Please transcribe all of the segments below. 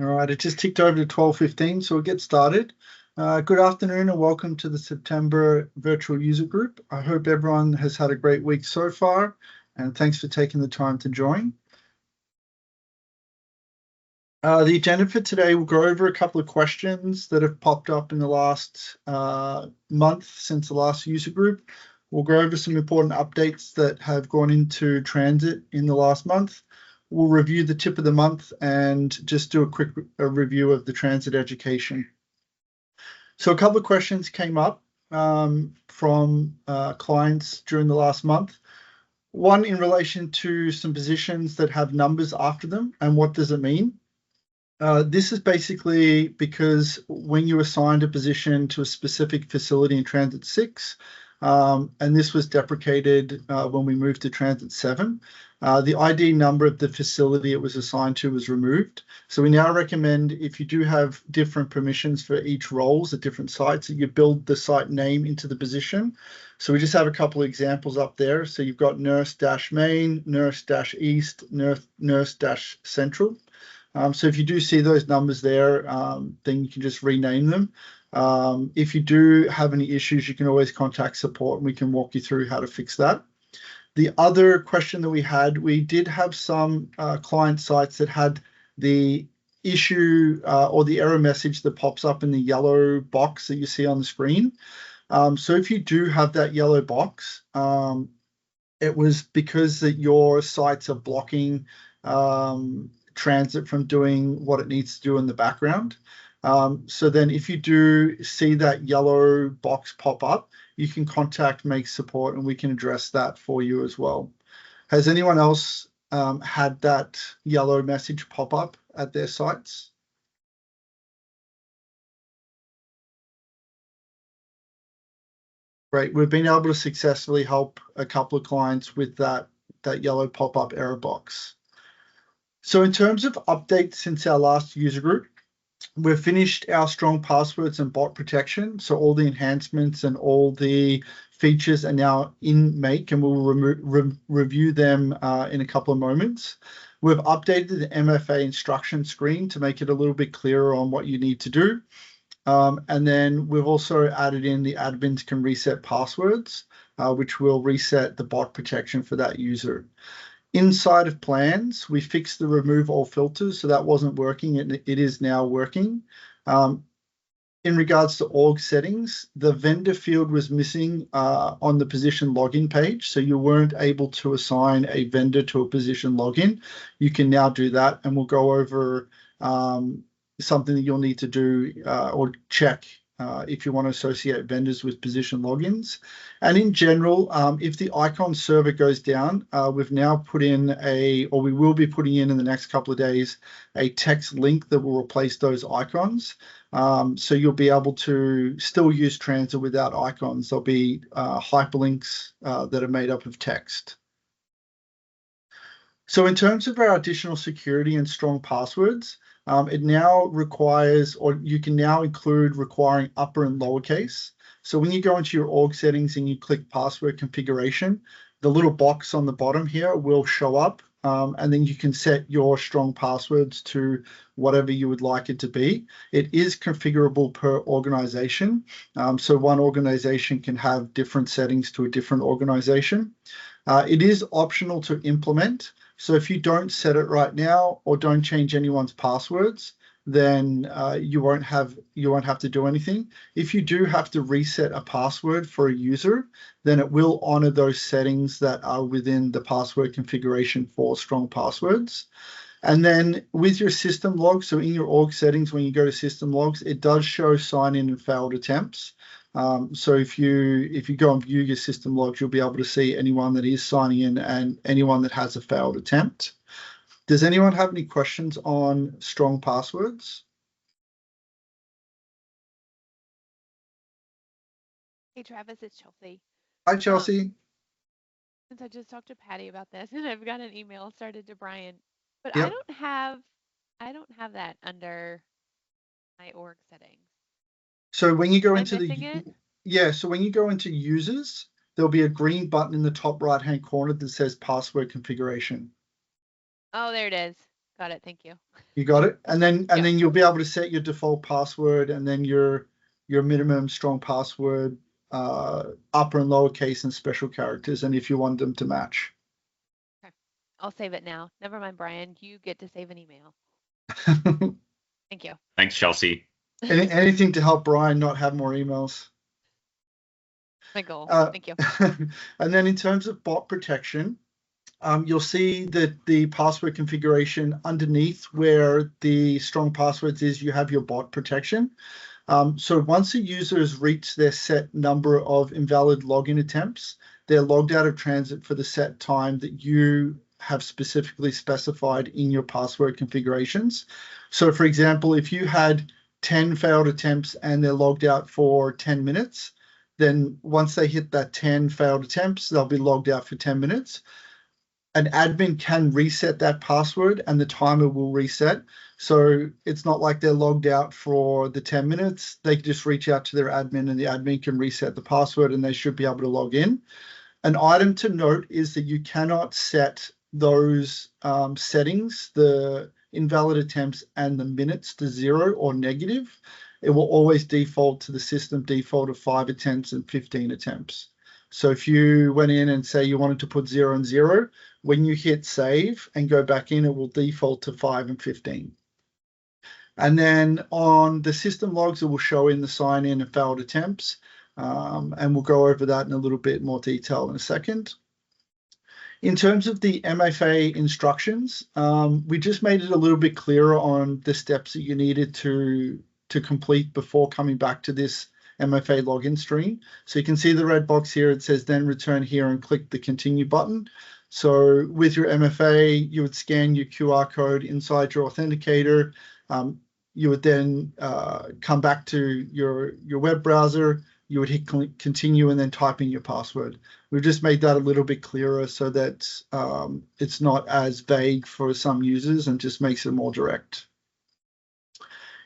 All right, it just ticked over to 12:15, so we'll get started. Good afternoon and welcome to the September virtual user group. I hope everyone has had a great week so far, and thanks for taking the time to join. The agenda for today, we'll go over a couple of questions that have popped up in the last month since the last user group. We'll go over some important updates that have gone into TransIT in the last month. We'll review the tip of the month and just do a quick review of the TransIT education. So a couple of questions came up from clients during the last month. One in relation to some positions that have numbers after them and what does it mean? This is basically because when you assigned a position to a specific facility in TransIT 6, and this was deprecated when we moved to TransIT 7, the ID number of the facility it was assigned to was removed. So we now recommend if you do have different permissions for each roles at different sites, that you build the site name into the position. So we just have a couple of examples up there. So you've got nurse-main, nurse-east, nurse-central. So if you do see those numbers there, then you can just rename them. If you do have any issues, you can always contact support and we can walk you through how to fix that. The other question that we did have some client sites that had the issue or the error message that pops up in the yellow box that you see on the screen. So if you do have that yellow box, it was because that your sites are blocking TransIT from doing what it needs to do in the background. So then if you do see that yellow box pop up, you can contact Make Support and we can address that for you as well. Has anyone else had that yellow message pop up at their sites? Great. We've been able to successfully help a couple of clients with that yellow pop-up error box. So in terms of updates since our last user group, we've finished our strong passwords and bot protection. So all the enhancements and all the features are now in Make, and we'll review them in a couple of moments. We've updated the MFA instruction screen to make it a little bit clearer on what you need to do. And then we've also added in the admins can reset passwords, which will reset the bot protection for that user. Inside of plans, we fixed the remove all filters, so that wasn't working, and it is now working. In regards to org settings, the vendor field was missing on the position login page, so you weren't able to assign a vendor to a position login. You can now do that, and we'll go over something that you'll need to do or check if you want to associate vendors with position logins. And in general, if the icon server goes down, we've now put in we will be putting in the next couple of days, a text link that will replace those icons. So you'll be able to still use TransIT without icons. There'll be hyperlinks that are made up of text. So in terms of our additional security and strong passwords, it now requires, or you can now include requiring upper and lowercase. So when you go into your org settings and you click password configuration, the little box on the bottom here will show up, and then you can set your strong passwords to whatever you would like it to be. It is configurable per organization. So one organization can have different settings to a different organization. It is optional to implement. So if you don't set it right now or don't change anyone's passwords, then you won't have to do anything. If you do have to reset a password for a user, then it will honor those settings that are within the password configuration for strong passwords. And then with your system logs, so in your org settings, when you go to system logs, it does show sign in and failed attempts. So if you go and view your system logs, you'll be able to see anyone that is signing in and anyone that has a failed attempt. Does anyone have any questions on strong passwords? Hey Travis, it's Chelsea. Hi, Chelsea. Since I just talked to Patty about this and I've got an email started to Brian, but I Yep. don't have that under my org settings. So when you go Am I into missing it? so when you go into users, there'll be a green button in the top right-hand corner that says password configuration. Oh, there it is. Got it. Thank you. You got it? And then Yeah. you'll be able to set your default password and then your minimum strong password, upper and lowercase and special characters, and if you want them to match. Okay. I'll save it now. Never mind, Brian. You get to save an email. Thank you. Thanks, Chelsea. Anything to help Brian not have more emails. My goal. Thank you. And then in terms of bot protection, you'll see that the password configuration underneath where the strong passwords is, you have your bot protection. So once a user has reached their set number of invalid login attempts, they're logged out of transit for the set time that you have specifically specified in your password configurations. So for example, if you had 10 failed attempts and they're logged out for 10 minutes, then once they hit that 10 failed attempts, they'll be logged out for 10 minutes. An admin can reset that password and the timer will reset. So it's not like they're logged out for the 10 minutes. They can just reach out to their admin and the admin can reset the password and they should be able to log in. An item to note is that you cannot set those settings, the invalid attempts and the minutes, to 0 or negative. It will always default to the system default of 5 attempts and 15 attempts. So if you went in and say you wanted to put 0 and 0, when you hit save and go back in, it will default to 5 and 15. And then on the system logs, it will show in the sign in and failed attempts. And we'll go over that in a little bit more detail in a second. In terms of the MFA instructions, we just made it a little bit clearer on the steps that you needed to complete before coming back to this MFA login screen. So you can see the red box here. It says then return here and click the continue button. So with your MFA, you would scan your QR code inside your authenticator. You would then come back to your web browser. You would hit continue and then type in your password. We've just made that a little bit clearer so that it's not as vague for some users and just makes it more direct.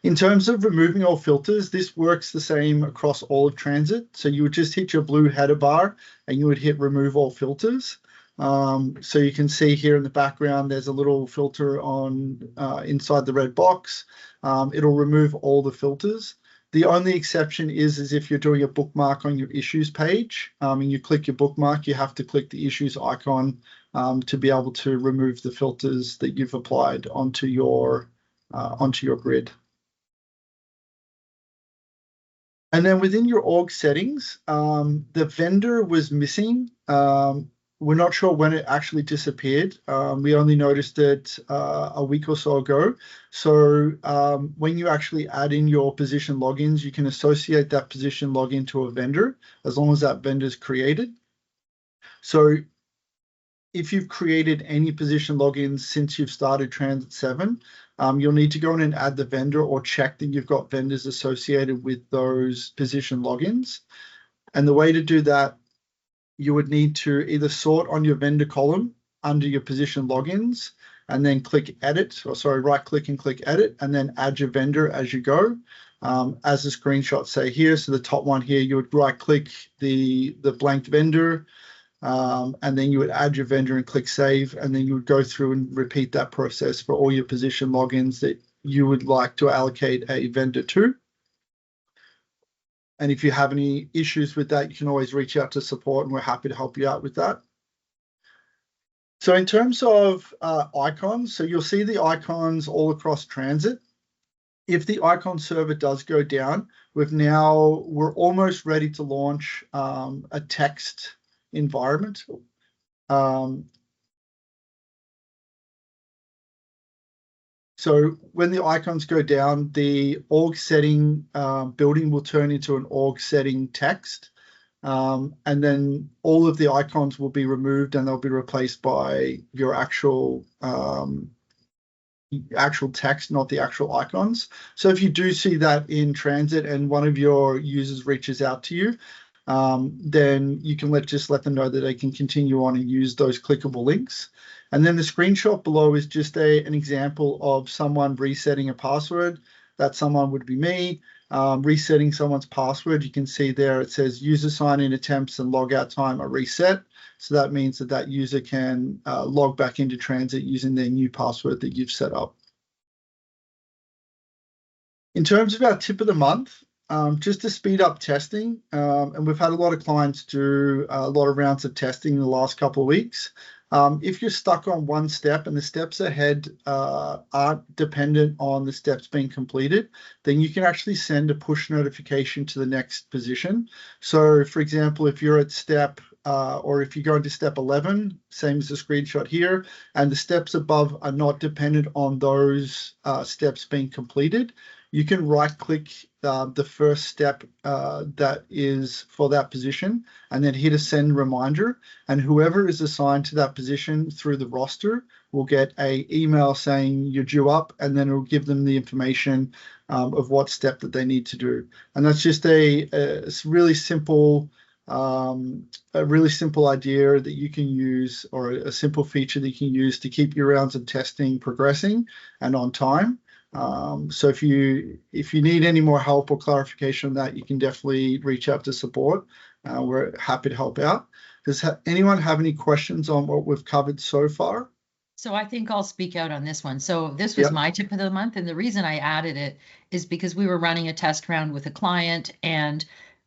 In terms of removing all filters, this works the same across all of TransIT. So you would just hit your blue header bar and you would hit remove all filters. So you can see here in the background, there's a little filter on inside the red box. It'll remove all the filters. The only exception is if you're doing a bookmark on your issues page and you click your bookmark, you have to click the issues icon to be able to remove the filters that you've applied onto your grid. And then within your org settings, the vendor was missing. We're not sure when it actually disappeared. We only noticed it a week or so ago. So when you actually add in your position logins, you can associate that position login to a vendor as long as that vendor is created. So if you've created any position logins since you've started TransIT 7, you'll need to go in and add the vendor or check that you've got vendors associated with those position logins. And the way to do that, you would need to either sort on your vendor column under your position logins and then click edit, or sorry, right click and click edit, and then add your vendor as you go. As the screenshots say here, so the top one here, you would right click the blank vendor, and then you would add your vendor and click save, and then you would go through and repeat that process for all your position logins that you would like to allocate a vendor to. And if you have any issues with that, you can always reach out to support and we're happy to help you out with that. So in terms of icons, so you'll see the icons all across TransIT. If the icon server does go down, we're almost ready to launch a text environment. So when the icons go down, the org setting building will turn into an org setting text. And then all of the icons will be removed and they'll be replaced by your actual text, not the actual icons. So if you do see that in TransIT and one of your users reaches out to you, then you can just let them know that they can continue on and use those clickable links. And then the screenshot below is just an example of someone resetting a password. That someone would be me. resetting someone's password. You can see there it says user sign-in attempts and logout time are reset. So that means that that user can log back into TransIT using their new password that you've set up. In terms of our tip of the month, just to speed up testing, and we've had a lot of clients do a lot of rounds of testing in the last couple of weeks. If you're stuck on one step and the steps ahead aren't dependent on the steps being completed, then you can actually send a push notification to the next position. So, for example, if you're at step or if you go into step 11, same as the screenshot here, and the steps above are not dependent on those steps being completed, you can right-click the first step that is for that position and then hit a send reminder. And whoever is assigned to that position through the roster will get an email saying you're due up, and then it will give them the information of what step that they need to do. And that's just a really simple idea that you can use, or a simple feature that you can use to keep your rounds of testing progressing and on time. So if you need any more help or clarification on that, you can definitely reach out to support. We're happy to help out. Does anyone have any questions on what we've covered so far? So I think I'll speak out on this one. So this was my tip of the month, and the reason I added it is because we were running a test round with a client, and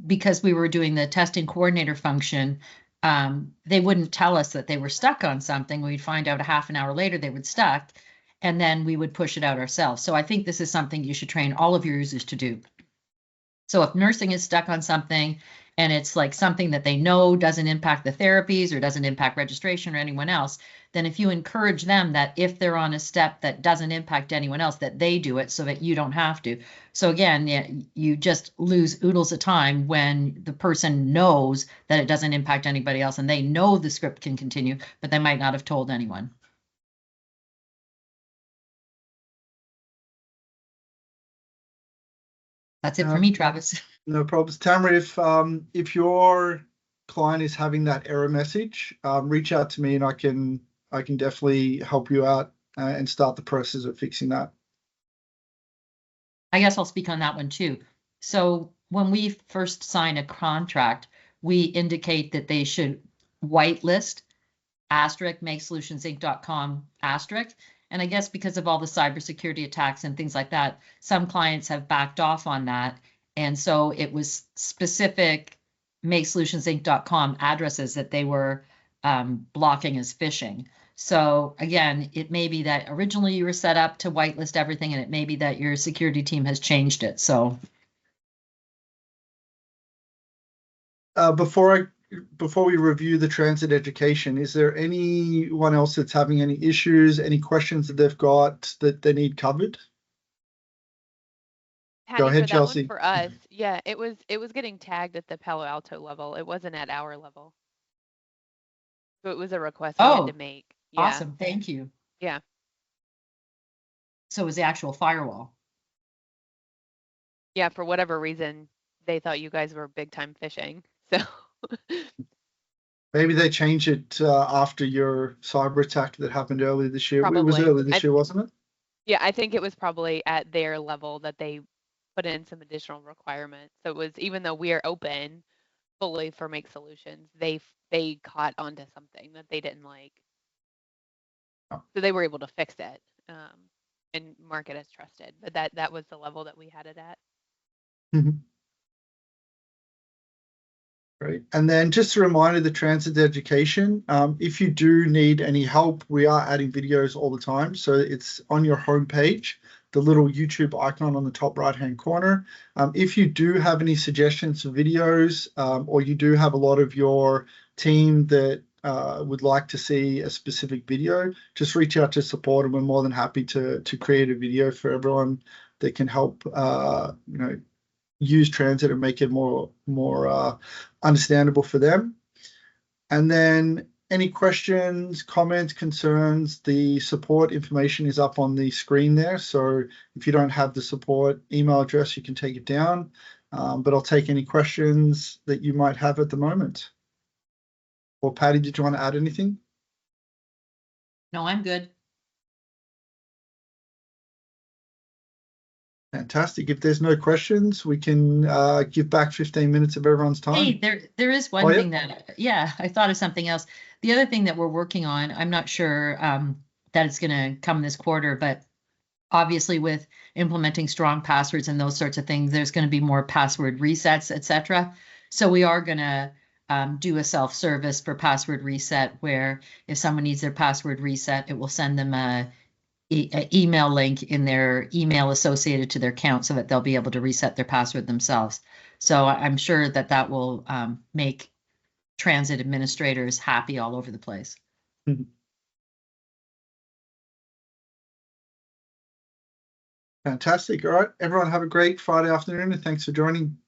because we were doing the testing coordinator function, they wouldn't tell us that they were stuck on something. We'd find out a half an hour later they were stuck, and then we would push it out ourselves. So I think this is something you should train all of your users to do. So if nursing is stuck on something and it's like something that they know doesn't impact the therapies or doesn't impact registration or anyone else, then if you encourage them that if they're on a step that doesn't impact anyone else, that they do it so that you don't have to. So again, yeah, you just lose oodles of time when the person knows that it doesn't impact anybody else and they know the script can continue, but they might not have told anyone. That's it for me, Travis. No problems. Tamara, if your client is having that error message, reach out to me and I can definitely help you out and start the process of fixing that. I guess I'll speak on that one too. So when we first sign a contract, we indicate that they should whitelist *makeSolutionsInc.com*. And I guess because of all the cybersecurity attacks and things like that, some clients have backed off on that. And so it was specific MakeSolutionsInc.com addresses that they were blocking as phishing. So again, it may be that originally you were set up to whitelist everything, and it may be that your security team has changed it. So before we review the TransIT education, is there anyone else that's having any issues, any questions that they've got that they need covered? Patty, Go ahead, for that Chelsea. one for us, yeah, it was getting tagged at the Palo Alto level. It wasn't at our level. So it was a request we had to make. Yeah. Awesome. Thank you. Yeah. So it was the actual firewall. Yeah, for whatever reason, they thought you guys were big time phishing. So maybe they changed it after your cyber attack that happened earlier this year. probably. It was earlier this year, wasn't it? Yeah, I think it was probably at their level that they put in some additional requirements. So it was, even though we are open fully for Make Solutions, they caught onto something that they didn't like. Oh. So they were able to fix it and mark it as trusted. But that was the level that we had it at. Mm-hmm. Great. And then just a reminder, the TransIT education, if you do need any help, we are adding videos all the time. So it's on your homepage, the little YouTube icon on the top right-hand corner. If you do have any suggestions for videos, or you do have a lot of your team that would like to see a specific video, just reach out to support, and we're more than happy to create a video for everyone that can help use TransIT and make it more understandable for them. And then any questions, comments, concerns, the support information is up on the screen there. So if you don't have the support email address, you can take it down. But I'll take any questions that you might have at the moment. Or Patty, did you want to add anything? No, I'm good. Fantastic. If there's no questions, we can give back 15 minutes of everyone's time. Hey, there is one Oh, thing that, yeah, I thought of something else. The other thing that we're working on, I'm not sure that it's going to come this quarter, but obviously with implementing strong passwords and those sorts of things, there's going to be more password resets, etc. So we are going to do a self-service for password reset, where if someone needs their password reset, it will send them a email link in their email associated to their account so that they'll be able to reset their password themselves. So I'm sure that that will make TransIT administrators happy all over the place. Fantastic. All right, everyone have a great Friday afternoon, and thanks for joining.